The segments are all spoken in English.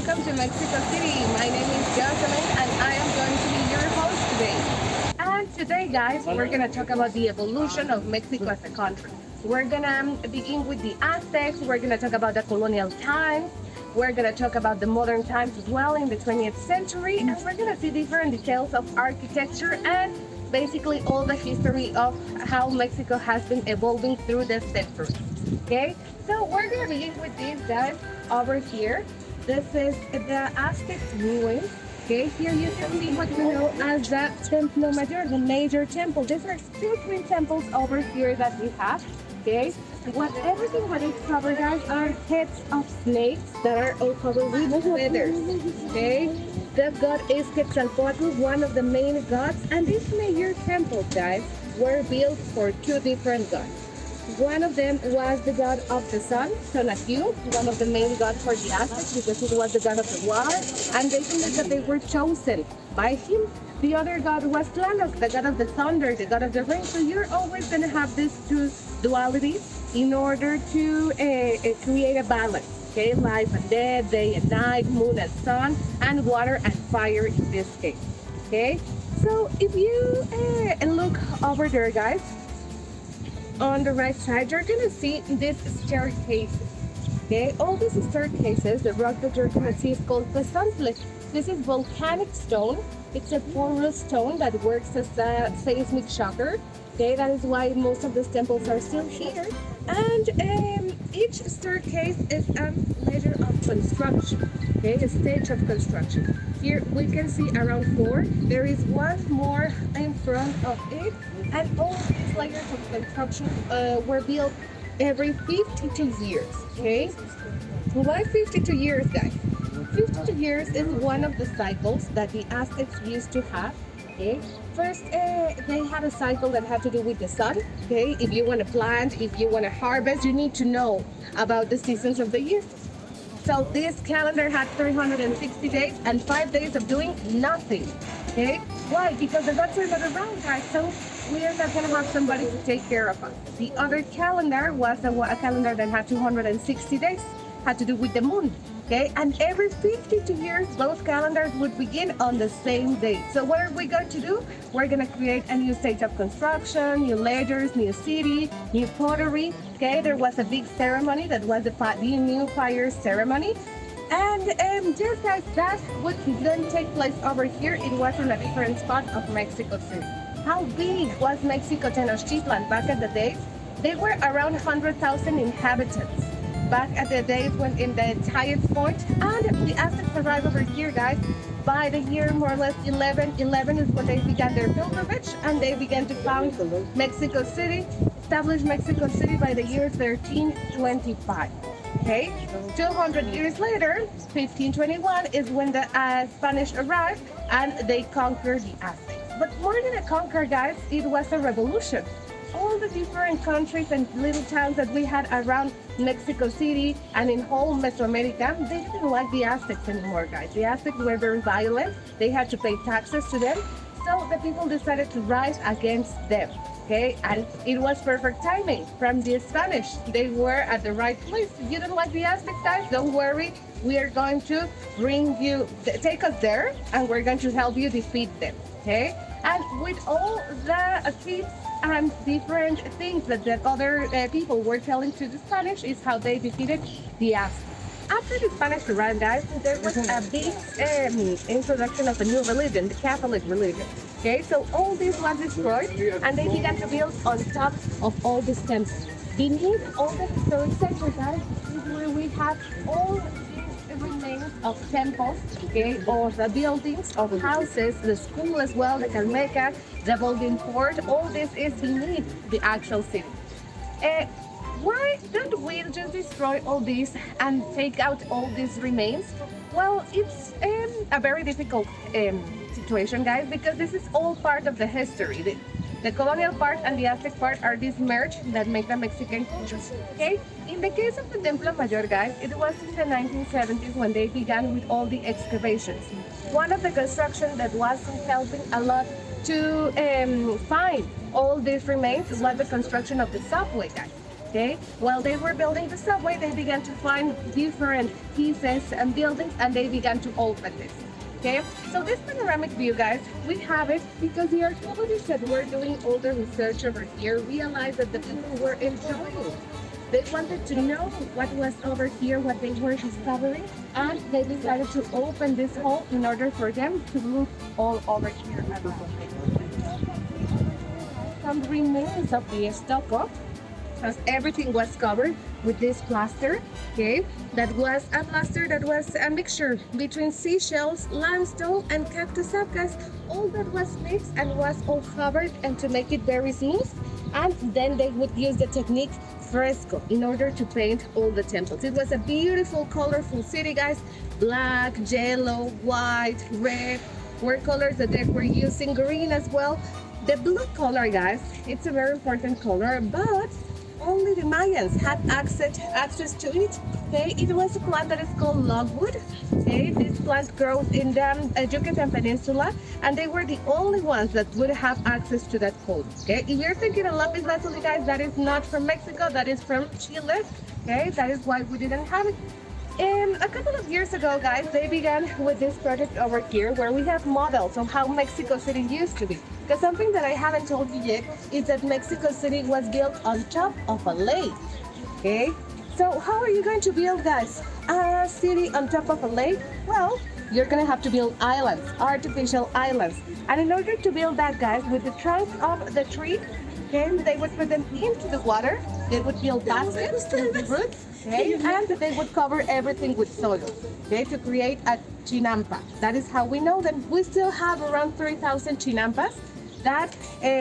welcome to Mexico City. My name is Jocelyn and I am going to be your host today. And today, guys, we're going to talk about the evolution of Mexico as a country. We're going to begin with the Aztecs. We're going to talk about the colonial times. We're going to talk about the modern times as well in the 20th century. And we're going to see different details of architecture and basically all the history of how Mexico has been evolving through the centuries. Okay, so we're going to begin with these guys over here. This is the Aztec ruins. Okay, here you can see what we know as the Templo Mayor, the major temple. These are two twin temples over here that we have. Okay, everything what is covered, guys, are heads of snakes that are all covered with feathers. Okay, the god is Quetzalcoatl, one of the main gods, and these major temples, guys, were built for two different gods. One of them was the god of the sun, Tonatiuh, one of the main gods for the Aztecs because he was the god of the water, and they believed that they were chosen by him. The other god was Tlaloc, the god of the thunder, the god of the rain. So you're always going to have these two dualities in order to create a balance. Okay, life and death, day and night, moon and sun, and water and fire in this case. Okay, so if you look over there, guys, on the right side, you're gonna see these staircases. Okay, all these staircases, the rock that you're gonna see is called Quesantle. This is volcanic stone. It's a porous stone that works as a seismic shocker. Okay, that is why most of these temples are still here. And each staircase is a measure of construction. Okay, a stage of construction. Here we can see around 4. There is one more in front of it, and all these layers of construction were built every 52 years. Okay, why 52 years, guys? 52 years is one of the cycles that the Aztecs used to have. Okay, first they had a cycle that had to do with the sun. Okay, if you want to plant, if you want to harvest, you need to know about the seasons of the year. So this calendar had 360 days and 5 days of doing nothing. Okay, why? Because the gods are not around, guys. So we are not going to have somebody to take care of us. The other calendar was a calendar that had 260 days, had to do with the moon. Okay, and every 52 years, those calendars would begin on the same day. So what are we going to do? We're going to create a new stage of construction, new ledgers, new city, new pottery. Okay, there was a big ceremony that was the new fire ceremony. And just like that, what then take place over here, it was in a different spot of Mexico City. How big was Mexico Tenochtitlan back at the days? They were around 100,000 inhabitants back at the days when in the highest point. And the Aztecs arrived over here, guys, by the year more or less 1111 is when they began their pilgrimage, and they began to found Mexico City, established Mexico City by the year 1325. Okay, 200 years later, 1521 is when the Spanish arrived and they conquered the Aztecs. But more than a conquer, guys, it was a revolution. All the different countries and little towns that we had around Mexico City and in whole Mesoamerica, they didn't like the Aztecs anymore, guys. The Aztecs were very violent. They had to pay taxes to them. So the people decided to rise against them. Okay, and it was perfect timing from the Spanish. They were at the right place. If you don't like the Aztecs, guys, don't worry. We are going to bring you, take us there, and we're going to help you defeat them. Okay, and with all the tips and different things that the other people were telling to the Spanish is how they defeated the Aztecs. After the Spanish arrived, guys, there was a big introduction of a new religion, the Catholic religion. Okay, so all this was destroyed, and they began to build on top of all these temples. Beneath all the historic centers, guys, is where we have all these remains of temples, okay, or the buildings, of houses, the school as well, the Calmeca, the Golden Port. All this is beneath the actual city. Why don't we just destroy all this and take out all these remains? Well, it's a very difficult situation, guys, because this is all part of the history. The colonial part and the Aztec part are this merge that make the Mexican culture. Okay? In the case of the Templo Mayor, guys, it was in the 1970s when they began with all the excavations. One of the construction that wasn't helping a lot to find all these remains was the construction of the subway, guys. Okay, while they were building the subway, they began to find different pieces and buildings, and they began to open this. Okay, so this panoramic view, guys, we have it because the archaeologists that were doing all the research over here realized that the people were enjoying it. They wanted to know what was over here, what they were discovering, and they decided to open this hole in order for them to look all over here around. Some remains of the stucco, because everything was covered with this plaster. Okay, that was a plaster that was a mixture between seashells, limestone, and cactus sap, guys. All that was mixed and was all covered, and to make it very smooth. And then they would use the technique fresco in order to paint all the temples. It was a beautiful, colorful city, guys. Black, yellow, white, red were colors that they were using. Green as well. The blue color, guys, it's a very important color, but only the Mayans had access to it. Okay, it was a plant that is called logwood. Okay, this plant grows in the Yucatan Peninsula, and they were the only ones that would have access to that color. Okay, if you're thinking of lapis lazuli, guys, that is not from Mexico, that is from Chile. Okay, that is why we didn't have it. A couple of years ago, guys, they began with this project over here where we have models of how Mexico City used to be. Because something that I haven't told you yet is that Mexico City was built on top of a lake. Okay, so how are you going to build, guys, a city on top of a lake? Well, you're gonna have to build islands, artificial islands. And in order to build that, guys, with the trunk of the tree, okay, they would put them into the water. They would build baskets with the roots, okay, and they would cover everything with soil, okay, to create a chinampa. That is how we know them. We still have around 3,000 chinampas that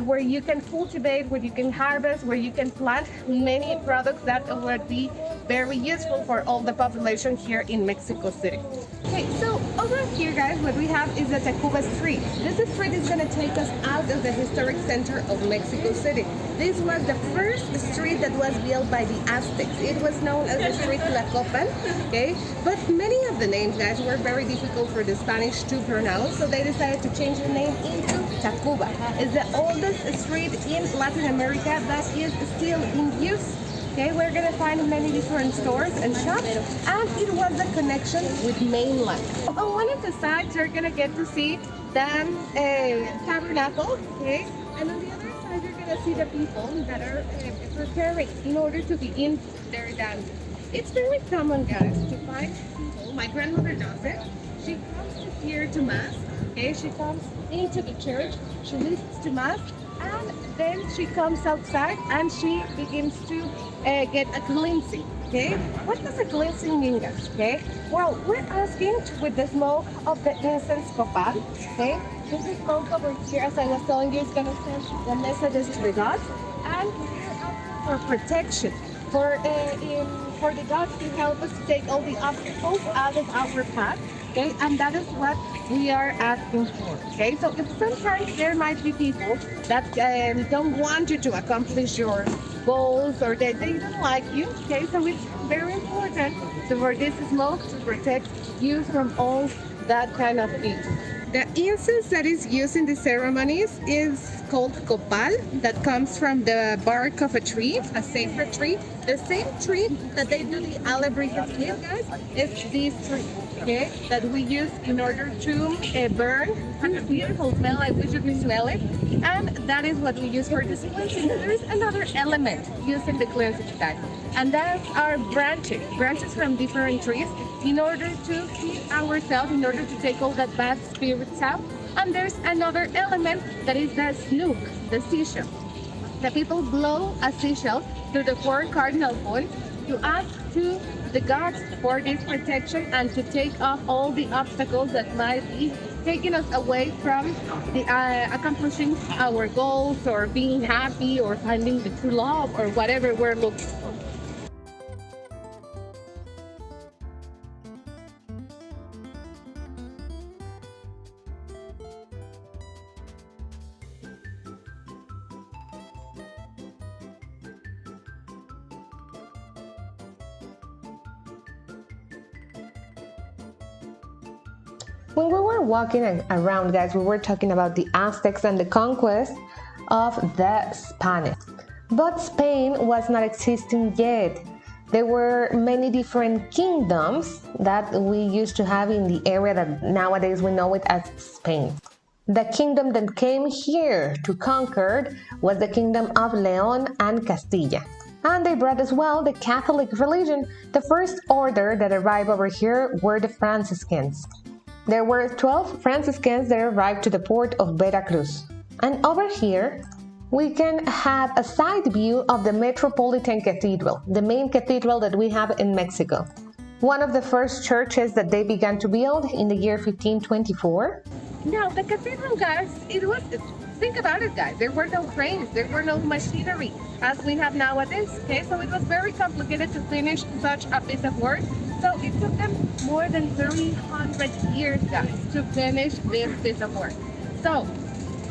where you can cultivate, where you can harvest, where you can plant many products that would be very useful for all the population here in Mexico City. Okay, so over here, guys, what we have is the Tacuba Street. This street is going to take us out of the historic center of Mexico City. This was the first street that was built by the Aztecs. It was known as the street Tlacopan, okay? But many of the names, guys, were very difficult for the Spanish to pronounce, so they decided to change the name into Tacuba. It's the oldest street in Latin America that is still in use. Okay, we're gonna find many different stores and shops, and it was a connection with mainland. On one of the sides, you're gonna get to see the tabernacle, okay, and on the other side, you're gonna see the people that are preparing in order to begin their dance. It's very common, guys, to find people. My grandmother does it. She comes here to mass. Okay, she comes into the church. She listens to mass. And then she comes outside and she begins to get a cleansing. Okay, what does a cleansing mean, guys? Okay, well, we're asking with the smoke of the incense copal. Okay, this smoke over here, as I was telling you, is going to send the messages to the gods, and we're asking for protection, for the gods to help us to take all the obstacles out of our path. Okay, and that is what we are asking for. Okay, so if sometimes there might be people that don't want you to accomplish your goals, or that they don't like you. Okay, so it's very important for this smoke to protect you from all that kind of thing. The incense that is used in the ceremonies is called copal, that comes from the bark of a tree, a sacred tree. The same tree that they do the alebrijes with, guys, is this tree, okay, that we use in order to burn. It's a beautiful smell, I wish you could smell it. And that is what we use for this cleansing. There is another element used in the cleansing, guys, and that's our branches from different trees, in order to keep ourselves, in order to take all that bad spirits out. And there's another element that is the snook, the seashell. The people blow a seashell to the 4 cardinal points to ask to the gods for this protection and to take off all the obstacles that might be taking us away from the accomplishing our goals, or being happy, or finding the true love, or whatever we're looking for. When we were walking around, guys, we were talking about the Aztecs and the conquest of the Spanish. But Spain was not existing yet. There were many different kingdoms that we used to have in the area that nowadays we know it as Spain. The kingdom that came here to conquer was the kingdom of León and Castilla. And they brought as well the Catholic religion. The first order that arrived over here were the Franciscans. There were 12 Franciscans that arrived to the port of Veracruz. And over here, we can have a side view of the Metropolitan Cathedral, the main cathedral that we have in Mexico. One of the first churches that they began to build in the year 1524. Now, the cathedral, guys, think about it, guys. There were no cranes, there were no machinery as we have nowadays, okay? So it was very complicated to finish such a piece of work. So it took them more than 300 years, guys, to finish this piece of work. So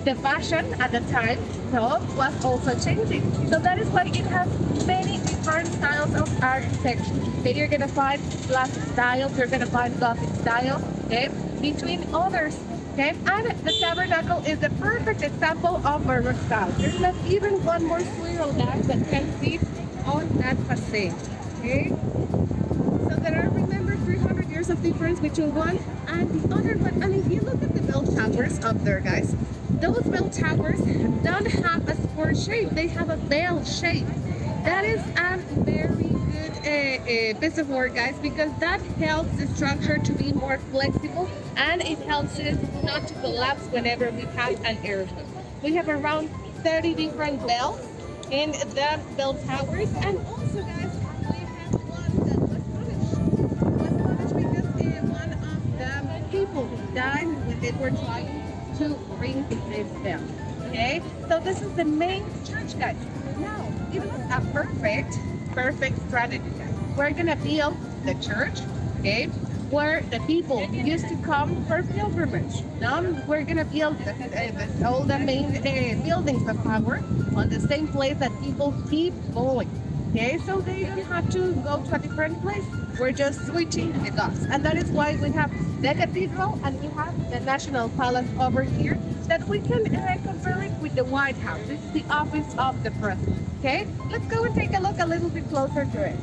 the fashion at the time, was also changing. So that is why it has many different styles of architecture. Okay, you're gonna find classic styles, you're gonna find Gothic styles, okay, between others. Okay, and the tabernacle is the perfect example of Baroque style. There's not even one more swirl guys that can fit on that facade. Okay, so there are, remember, 300 years of difference between one and the other one. And if you look at the bell towers up there, guys, those bell towers don't have a square shape; they have a bell shape. That is a very good piece of work, guys, because that helps the structure to be more flexible and it helps it not to collapse whenever we have an earthquake. We have around 30 different bells in the bell towers, and also, guys, we have one that was punished. Because one of the people died when they were trying to ring this bell. Okay, so this is the main church, guys. Now, it was a perfect strategy. We're gonna build the church, okay, where the people used to come for pilgrimage. Now we're gonna build all the main buildings of power on the same place that people keep going. Okay, so they don't have to go to a different place. We're just switching the dots, and that is why we have the cathedral and we have the National Palace over here that we can compare it with the White House. This is the office of the president. Okay, let's go and take a look a little bit closer to it.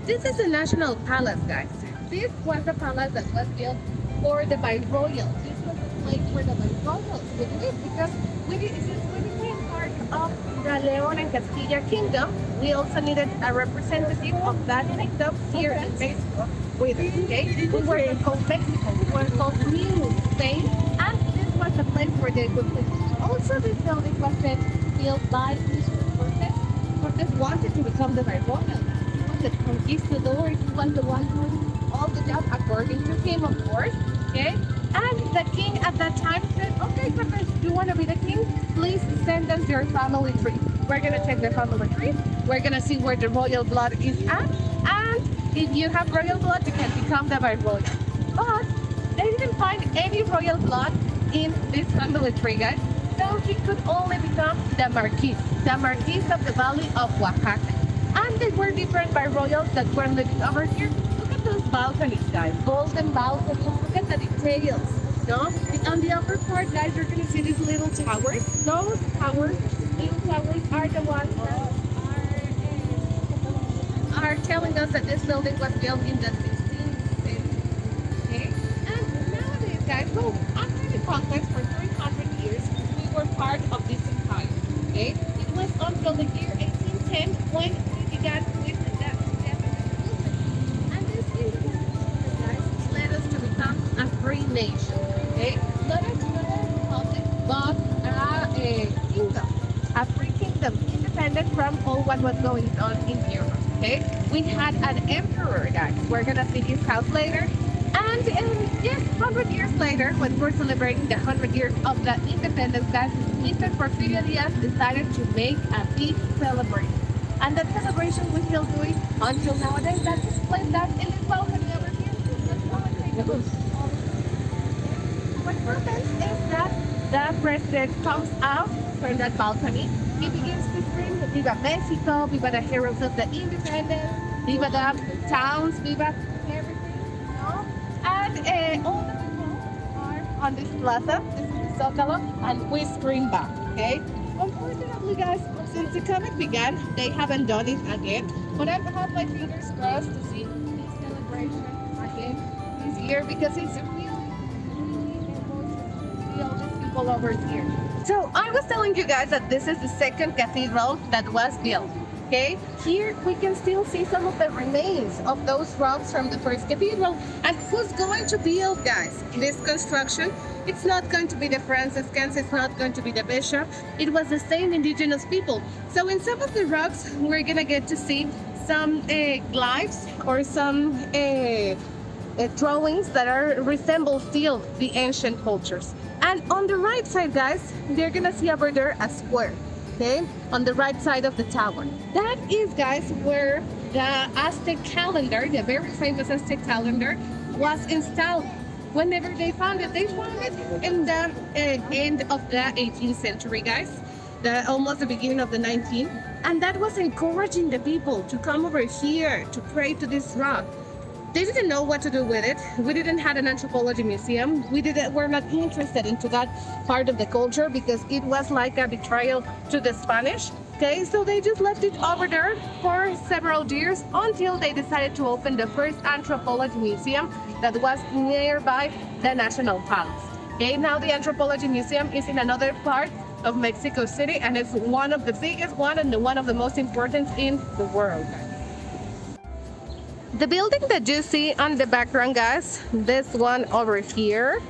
This is the National Palace, guys. This was the palace that was built for the Viceroyal. This was the place where the Viceroyals would live because since we became part of the León and Castilla kingdom, we also needed a representative of that kingdom here in Mexico with us. Okay, we were called Mexico, we were called New Spain, and this was the place where they would live. Also, this building was then built by Cortes. Cortes wanted to become the Viceroyal. The conquistador, he was the one doing all the job according to him, of course. Okay, and the king at that time said, "Okay, Cortes, you want to be the king? Please send us your family tree. We're gonna check the family tree. We're gonna see where the royal blood is at, and if you have royal blood, you can become the Viceroyal." But they didn't find any royal blood in this family tree, guys. So he could only become the Marquis of the Valley of Oaxaca. And there were different Viceroyals that were living over here. Look at those balconies, guys. Golden balconies. Look at the details. No? On the upper part, guys, you're going to see these little towers. Those little towers are the ones that are telling us that this building was built in the 16th century. Okay? And nowadays, guys, so after the conquest for 300 years, we were part of this empire. Okay? It was until the year 1810 when began with the Japanese movement. And this independence, guys, led us to become a free nation. Okay? Not a republic, but a kingdom. A free kingdom, independent from all what was going on in Europe. Okay? We had an emperor, guys. We're gonna see his house later. And yes, 100 years later, when we're celebrating the 100 years of the independence, guys, Mr. Porfirio Diaz decided to make a big celebration. And that celebration we're still doing until nowadays. Let's explain that in this balcony over here. Let's go and take a look. What happens is that the president comes out from that balcony. He begins to scream, "Viva Mexico, Viva the heroes of the independence, Viva the towns, Viva everything." No? And all the people are on this plaza, this is the Zócalo, and we scream back, okay? Unfortunately, guys, since the comic began, they haven't done it again. But I've had my fingers crossed to see this celebration again this year because it's really important to see all these people over here. So I was telling you guys that this is the second cathedral that was built. Okay, here we can still see some of the remains of those rocks from the first cathedral. And who's going to build, guys, this construction? It's not going to be the Franciscans, it's not going to be the bishop. It was the same indigenous people. So in some of the rocks, we're gonna get to see some glyphs or some drawings that resemble still the ancient cultures. And on the right side, guys, they're gonna see over there a square. Okay, on the right side of the tower. That is, guys, where the Aztec calendar, the very famous Aztec calendar, was installed. Whenever they found it in the end of the 18th century, guys, almost the beginning of the 19th, and that was encouraging the people to come over here to pray to this rock. They didn't know what to do with it. We didn't have an anthropology museum. We're not interested into that part of the culture because it was like a betrayal to the Spanish. Okay, so they just left it over there for several years until they decided to open the first anthropology museum that was nearby the National Palace. Okay, now the anthropology museum is in another part of Mexico City, and it's one of the biggest one and one of the most important in the world. The building that you see on the background, guys, this one over here,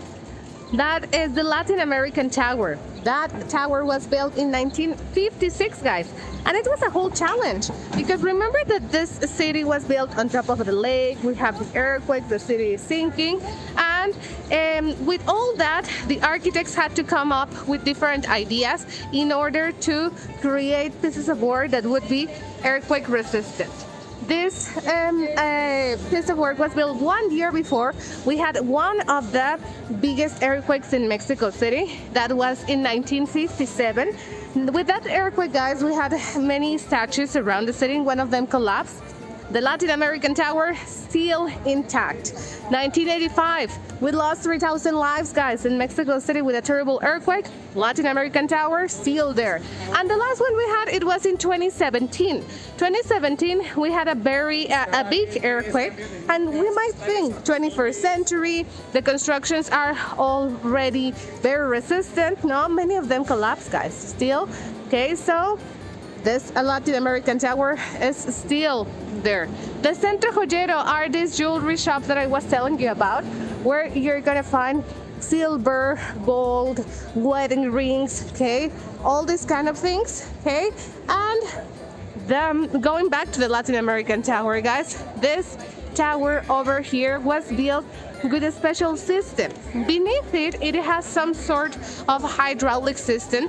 that is the Latin American Tower. That tower was built in 1956, guys, and it was a whole challenge because remember that this city was built on top of the lake. We have the earthquake, the city is sinking, and with all that, the architects had to come up with different ideas in order to create pieces of work that would be earthquake resistant. This piece of work was built 1 year before. We had one of the biggest earthquakes in Mexico City. That was in 1957. With that earthquake, guys, we had many statues around the city. One of them collapsed. The Latin American Tower still intact. 1985, we lost 3,000 lives, guys, in Mexico City with a terrible earthquake. Latin American Tower still there. And the last one we had, it was in 2017. 2017, we had a big earthquake, and we might think 21st century, the constructions are already very resistant. No, many of them collapsed, guys, still. Okay, so this Latin American Tower is still there. The Centro Joyero are these jewelry shops that I was telling you about, where you're gonna find silver, gold, wedding rings, okay, all these kind of things, okay. And then going back to the Latin American Tower, guys, this tower over here was built with a special system. Beneath it, it has some sort of hydraulic system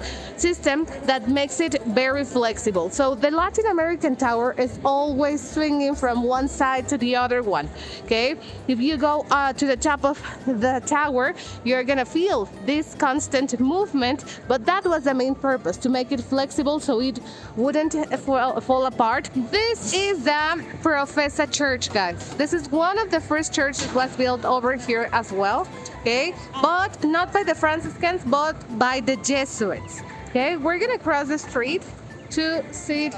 that makes it very flexible. So the Latin American Tower is always swinging from one side to the other one. Okay, if you go to the top of the tower, you're gonna feel this constant movement, but that was the main purpose, to make it flexible so it wouldn't fall apart. This is the Professor Church, guys. This is one of the first churches that was built over here as well, okay, but not by the Franciscans, but by the Jesuits. Okay, we're gonna cross the street to see it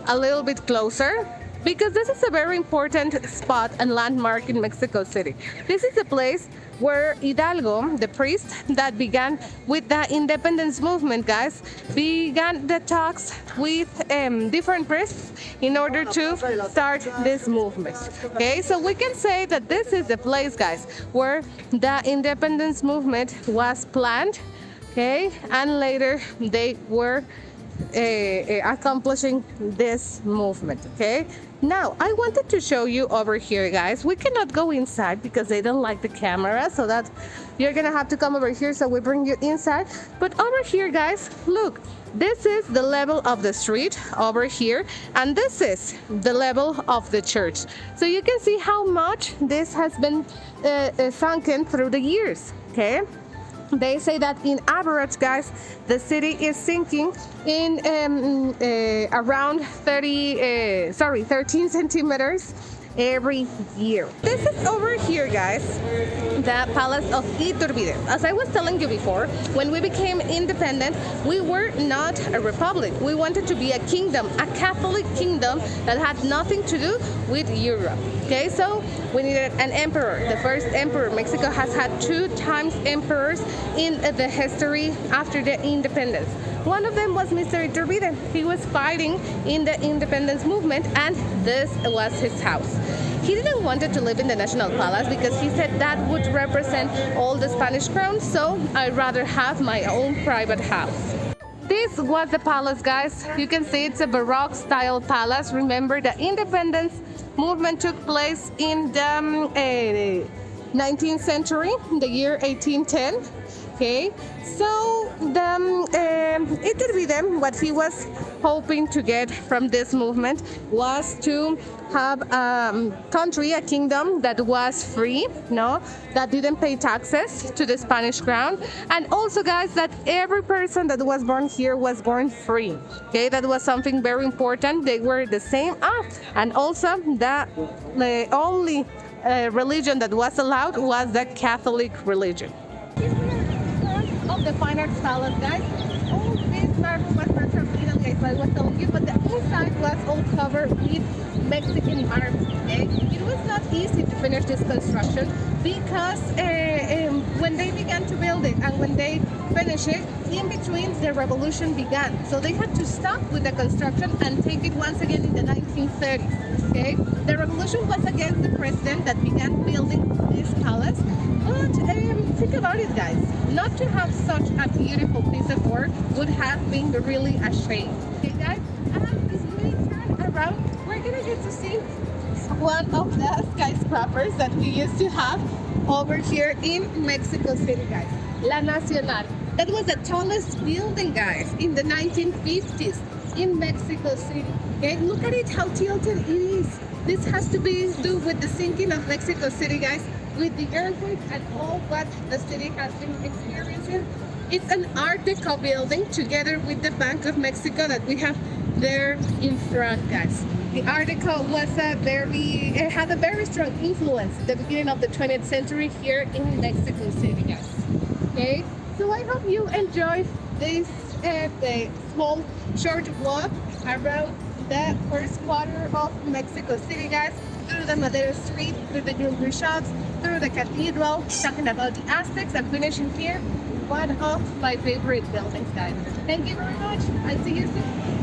a little bit closer because this is a very important spot and landmark in Mexico City. This is a place where Hidalgo, the priest that began with the independence movement, guys, began the talks with different priests in order to start this movement. Okay, so we can say that this is the place, guys, where the independence movement was planned, okay, and later they were accomplishing this movement. Okay, now I wanted to show you over here, guys. We cannot go inside because they don't like the camera, so that you're gonna have to come over here, so we bring you inside. But over here, guys, look, this is the level of the street over here, and this is the level of the church. So you can see how much this has been sunken through the years. Okay, they say that in average, guys, the city is sinking in around 13 centimeters every year. This is over here, guys, the Palace of Iturbide. As I was telling you before, when we became independent, we were not a republic. We wanted to be a kingdom, a Catholic kingdom that had nothing to do with Europe. Okay, so we needed an emperor. The first emperor. Mexico has had 2 times emperors in the history after the independence. One of them was Mr. Iturbide. He was fighting in the independence movement, and this was his house. He didn't want to live in the National Palace because he said that would represent all the Spanish crown, so I'd rather have my own private house. This was the palace, guys. You can see it's a Baroque style palace. Remember, the independence movement took place in the 19th century, the year 1810. Okay, so Iturbide, what he was hoping to get from this movement was to have a country, a kingdom that was free, no, that didn't pay taxes to the Spanish crown, and also, guys, that every person that was born here was born free. Okay, that was something very important. They were the same, and also the only religion that was allowed was the Catholic religion. Of the Fine Arts Palace, guys. All this marble was not from Italy, as I was telling you, but the inside was all covered with Mexican marble. Okay? It was not easy to finish this construction because when they began to build it and when they finished it, in between the revolution began. So they had to stop with the construction and take it once again in the 1930s. Okay? The revolution was against the president that began building this palace. But think about it, guys. Not to have such a beautiful piece of work would have been really a shame. Okay, guys? And as we turn around, we're gonna get to see one of the skyscrapers that we used to have over here in Mexico City, guys. La Nacional. That was the tallest building, guys, in the 1950s in Mexico City. Okay, look at it, how tilted it is. This has to be do with the sinking of Mexico City, guys, with the earthquake and all what the city has been experiencing. It's an Art Deco building together with the Bank of Mexico that we have there in front, guys. The Art Deco was it had a very strong influence at the beginning of the 20th century here in Mexico City, guys. Okay, so I hope you enjoyed this the small short walk around the first quarter of Mexico City, guys, through the Madero Street, through the jewelry shops, through the cathedral, talking about the Aztecs, and finishing here one of my favorite buildings, guys. Thank you very much. I'll see you soon.